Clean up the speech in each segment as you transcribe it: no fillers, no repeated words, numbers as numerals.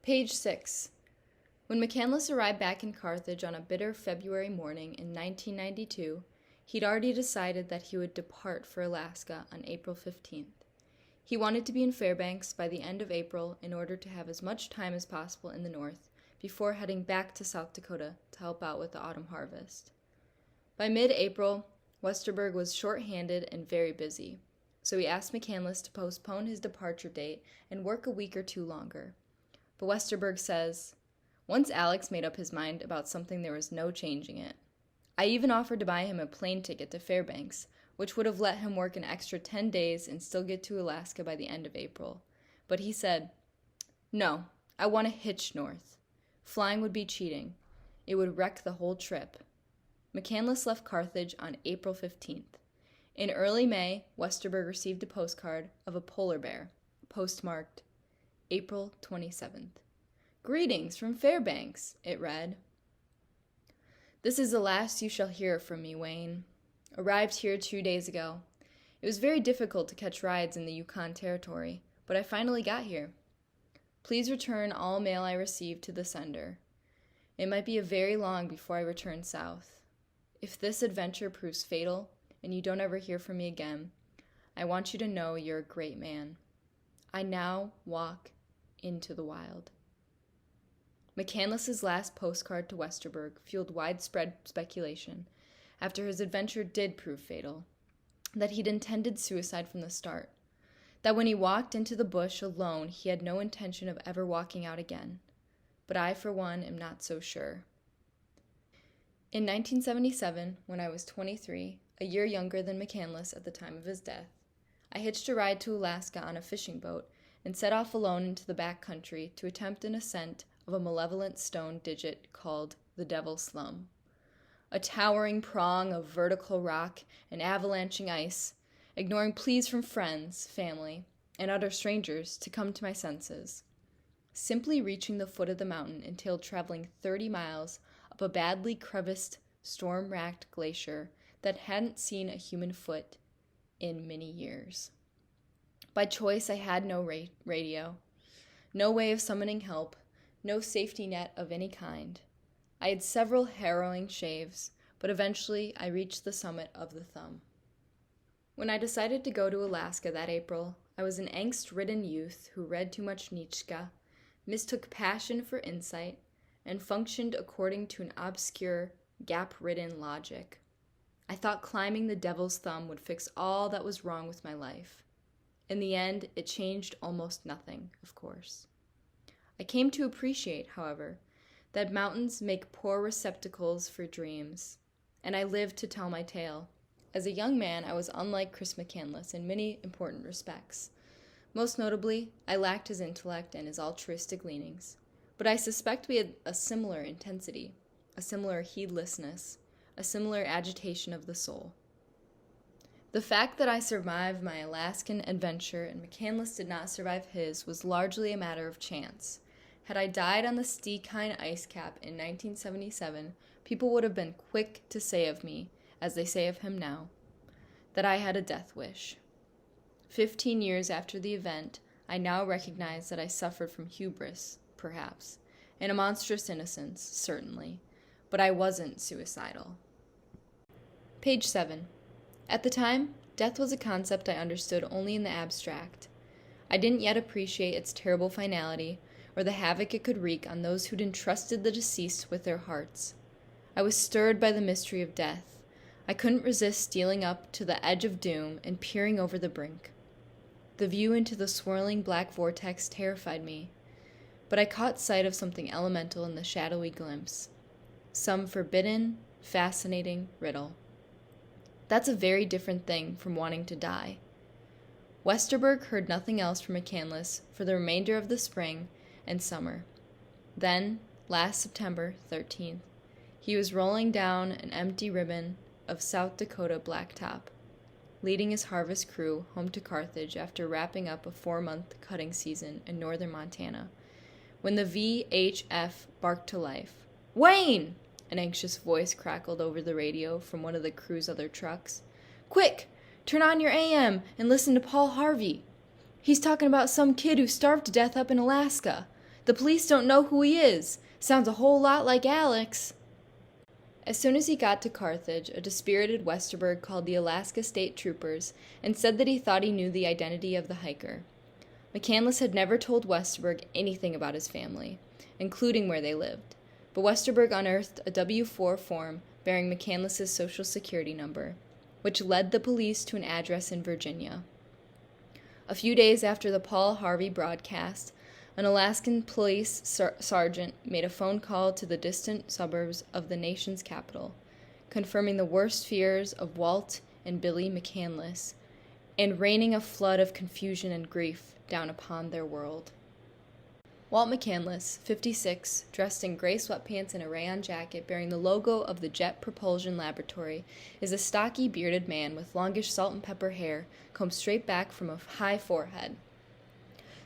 Page 6. When McCandless arrived back in Carthage on a bitter February morning in 1992, he'd already decided that he would depart for Alaska on April 15th. He wanted to be in Fairbanks by the end of April in order to have as much time as possible in the north before heading back to South Dakota to help out with the autumn harvest. By mid-April, Westerberg was short-handed and very busy, so he asked McCandless to postpone his departure date and work a week or two longer. But Westerberg says, "Once Alex made up his mind about something, there was no changing it. I even offered to buy him a plane ticket to Fairbanks, which would have let him work an extra 10 days and still get to Alaska by the end of April. But he said, 'No, I want to hitch north. Flying would be cheating. It would wreck the whole trip.' McCandless left Carthage on April 15th. In early May, Westerberg received a postcard of a polar bear, postmarked April 27th. 'Greetings from Fairbanks,' it read. 'This is the last you shall hear from me, Wayne. Arrived here 2 days ago. It was very difficult to catch rides in the Yukon Territory, but I finally got here. Please return all mail I received to the sender. It might be very long before I return south. If this adventure proves fatal and you don't ever hear from me again, I want you to know you're a great man. I now walk into the wild.'" McCandless's last postcard to Westerberg fueled widespread speculation, after his adventure did prove fatal, that he'd intended suicide from the start, that when he walked into the bush alone he had no intention of ever walking out again. But I, for one, am not so sure. In 1977, when I was 23, a year younger than McCandless at the time of his death, I hitched a ride to Alaska on a fishing boat and set off alone into the back country to attempt an ascent of a malevolent stone digit called the Devil's Slum. A towering prong of vertical rock and avalanching ice, ignoring pleas from friends, family, and utter strangers to come to my senses. Simply reaching the foot of the mountain entailed traveling 30 miles up a badly creviced, storm-racked glacier that hadn't seen a human foot in many years. By choice, I had no radio, no way of summoning help, no safety net of any kind. I had several harrowing shaves, but eventually I reached the summit of the Thumb. When I decided to go to Alaska that April, I was an angst-ridden youth who read too much Nietzsche, mistook passion for insight, and functioned according to an obscure, gap-ridden logic. I thought climbing the Devil's Thumb would fix all that was wrong with my life. In the end, it changed almost nothing, of course. I came to appreciate, however, that mountains make poor receptacles for dreams, and I lived to tell my tale. As a young man, I was unlike Chris McCandless in many important respects. Most notably, I lacked his intellect and his altruistic leanings, but I suspect we had a similar intensity, a similar heedlessness, a similar agitation of the soul. The fact that I survived my Alaskan adventure and McCandless did not survive his was largely a matter of chance. Had I died on the Stikine ice cap in 1977, people would have been quick to say of me, as they say of him now, that I had a death wish. 15 years after the event, I now recognize that I suffered from hubris, perhaps, and a monstrous innocence, certainly, but I wasn't suicidal. Page 7. At the time, death was a concept I understood only in the abstract. I didn't yet appreciate its terrible finality, or the havoc it could wreak on those who'd entrusted the deceased with their hearts. I was stirred by the mystery of death. I couldn't resist stealing up to the edge of doom and peering over the brink. The view into the swirling black vortex terrified me, but I caught sight of something elemental in the shadowy glimpse. Some forbidden, fascinating riddle. That's a very different thing from wanting to die. Westerberg heard nothing else from McCandless for the remainder of the spring and summer. Then, last September 13th, he was rolling down an empty ribbon of South Dakota blacktop, leading his harvest crew home to Carthage after wrapping up a 4-month cutting season in northern Montana, when the VHF barked to life. "Wayne!" An anxious voice crackled over the radio from one of the crew's other trucks. "Quick! Turn on your AM and listen to Paul Harvey. He's talking about some kid who starved to death up in Alaska. The police don't know who he is. Sounds a whole lot like Alex. As soon as he got to Carthage, a dispirited Westerberg called the Alaska State Troopers and said that he thought he knew the identity of the hiker. McCandless had never told Westerberg anything about his family, including where they lived, but Westerberg unearthed a W-4 form bearing McCandless's social security number, which led the police to an address in Virginia. A few days after the Paul Harvey broadcast, an Alaskan police sergeant made a phone call to the distant suburbs of the nation's capital, confirming the worst fears of Walt and Billy McCandless, and raining a flood of confusion and grief down upon their world. Walt McCandless, 56, dressed in gray sweatpants and a rayon jacket bearing the logo of the Jet Propulsion Laboratory, is a stocky, bearded man with longish salt and pepper hair combed straight back from a high forehead.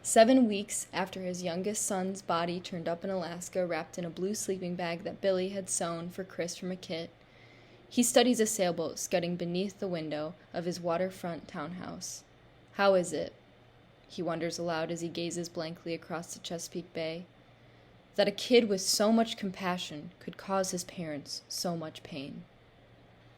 7 weeks after his youngest son's body turned up in Alaska wrapped in a blue sleeping bag that Billy had sewn for Chris from a kit, he studies a sailboat scudding beneath the window of his waterfront townhouse. How is it, he wonders aloud as he gazes blankly across the Chesapeake Bay, that a kid with so much compassion could cause his parents so much pain?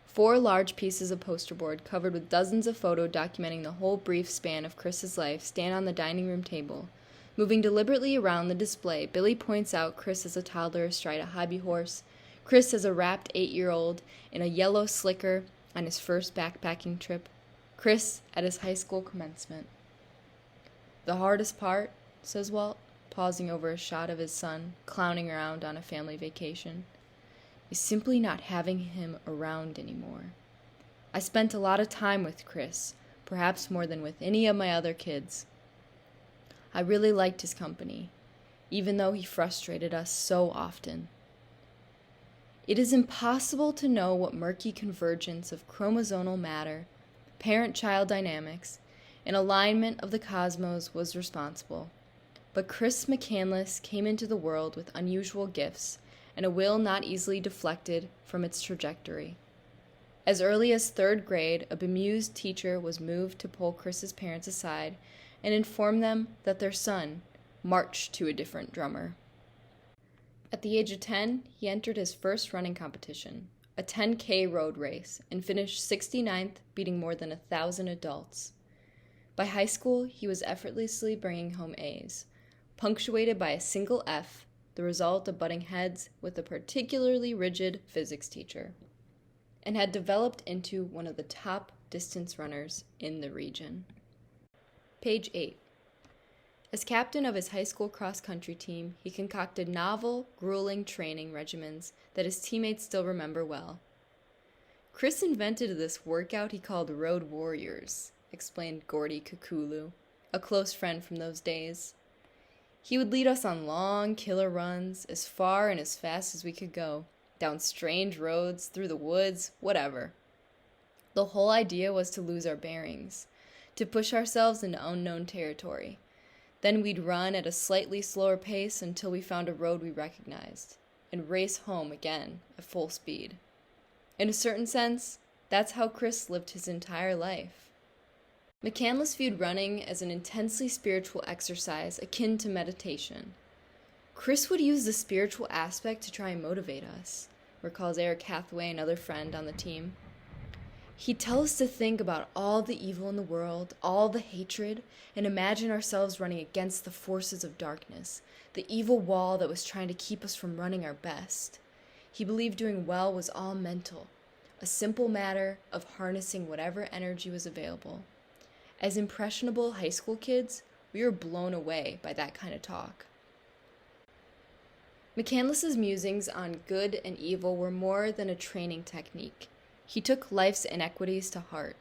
4 large pieces of poster board covered with dozens of photos documenting the whole brief span of Chris's life stand on the dining room table. Moving deliberately around the display, Billy points out Chris as a toddler astride a hobby horse, Chris as a wrapped 8-year-old in a yellow slicker on his first backpacking trip, Chris at his high school commencement. The hardest part, says Walt, pausing over a shot of his son clowning around on a family vacation, is simply not having him around anymore. I spent a lot of time with Chris, perhaps more than with any of my other kids. I really liked his company, even though he frustrated us so often. It is impossible to know what murky convergence of chromosomal matter, parent-child dynamics, and alignment of the cosmos was responsible. But Chris McCandless came into the world with unusual gifts and a will not easily deflected from its trajectory. As early as 3rd grade, a bemused teacher was moved to pull Chris's parents aside and inform them that their son marched to a different drummer. At the age of 10, he entered his first running competition, a 10K road race, and finished 69th, beating more than 1,000 adults. By high school, he was effortlessly bringing home A's, punctuated by a single F, the result of butting heads with a particularly rigid physics teacher, and had developed into one of the top distance runners in the region. Page 8. As captain of his high school cross-country team, he concocted novel, grueling training regimens that his teammates still remember well. Chris invented this workout he called Road Warriors, explained Gordy Kukulu, a close friend from those days. He would lead us on long killer runs, as far and as fast as we could go, down strange roads, through the woods, whatever. The whole idea was to lose our bearings, to push ourselves into unknown territory. Then we'd run at a slightly slower pace until we found a road we recognized, and race home again at full speed. In a certain sense, that's how Chris lived his entire life. McCandless viewed running as an intensely spiritual exercise akin to meditation. Chris would use the spiritual aspect to try and motivate us, recalls Eric Hathaway, another friend on the team. He'd tell us to think about all the evil in the world, all the hatred, and imagine ourselves running against the forces of darkness, the evil wall that was trying to keep us from running our best. He believed doing well was all mental, a simple matter of harnessing whatever energy was available. As impressionable high school kids, we were blown away by that kind of talk. McCandless's musings on good and evil were more than a training technique. He took life's inequities to heart.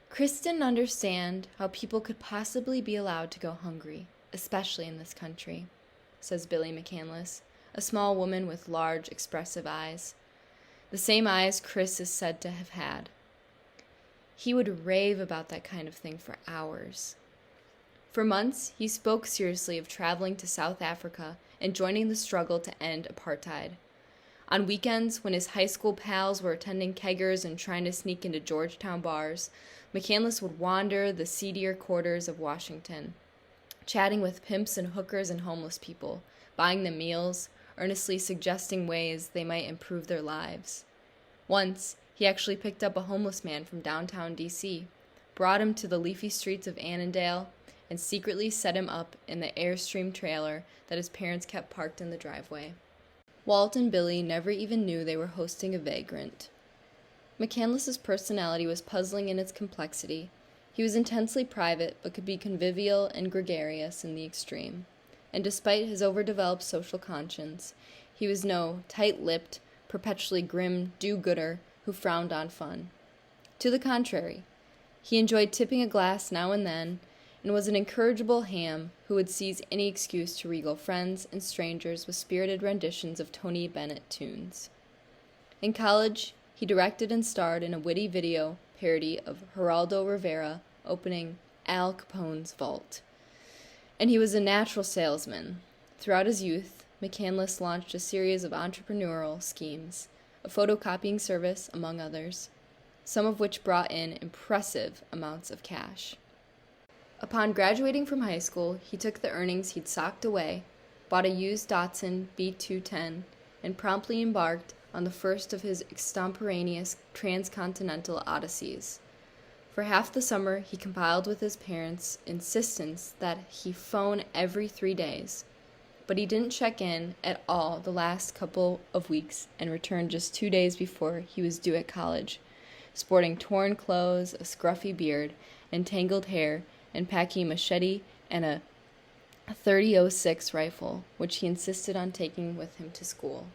Chris didn't understand how people could possibly be allowed to go hungry, especially in this country, says Billy McCandless, a small woman with large, expressive eyes. The same eyes Chris is said to have had. He would rave about that kind of thing for hours. For months, he spoke seriously of traveling to South Africa and joining the struggle to end apartheid. On weekends, when his high school pals were attending keggers and trying to sneak into Georgetown bars, McCandless would wander the seedier quarters of Washington, chatting with pimps and hookers and homeless people, buying them meals, earnestly suggesting ways they might improve their lives. Once, he actually picked up a homeless man from downtown D.C., brought him to the leafy streets of Annandale, and secretly set him up in the Airstream trailer that his parents kept parked in the driveway. Walt and Billy never even knew they were hosting a vagrant. McCandless's personality was puzzling in its complexity. He was intensely private, but could be convivial and gregarious in the extreme. And despite his overdeveloped social conscience, he was no tight-lipped, perpetually grim do-gooder who frowned on fun. To the contrary, he enjoyed tipping a glass now and then, and was an incorrigible ham who would seize any excuse to regale friends and strangers with spirited renditions of Tony Bennett tunes. In college, he directed and starred in a witty video parody of Geraldo Rivera opening Al Capone's Vault. And he was a natural salesman. Throughout his youth, McCandless launched a series of entrepreneurial schemes, a photocopying service, among others, some of which brought in impressive amounts of cash. Upon graduating from high school, he took the earnings he'd socked away, bought a used Datsun B210, and promptly embarked on the first of his extemporaneous transcontinental odysseys. For half the summer, he compiled with his parents' insistence that he phone every 3 days, but he didn't check in at all the last couple of weeks and returned just 2 days before he was due at college, sporting torn clothes, a scruffy beard, and tangled hair, and packing a machete and a .30-06 rifle, which he insisted on taking with him to school.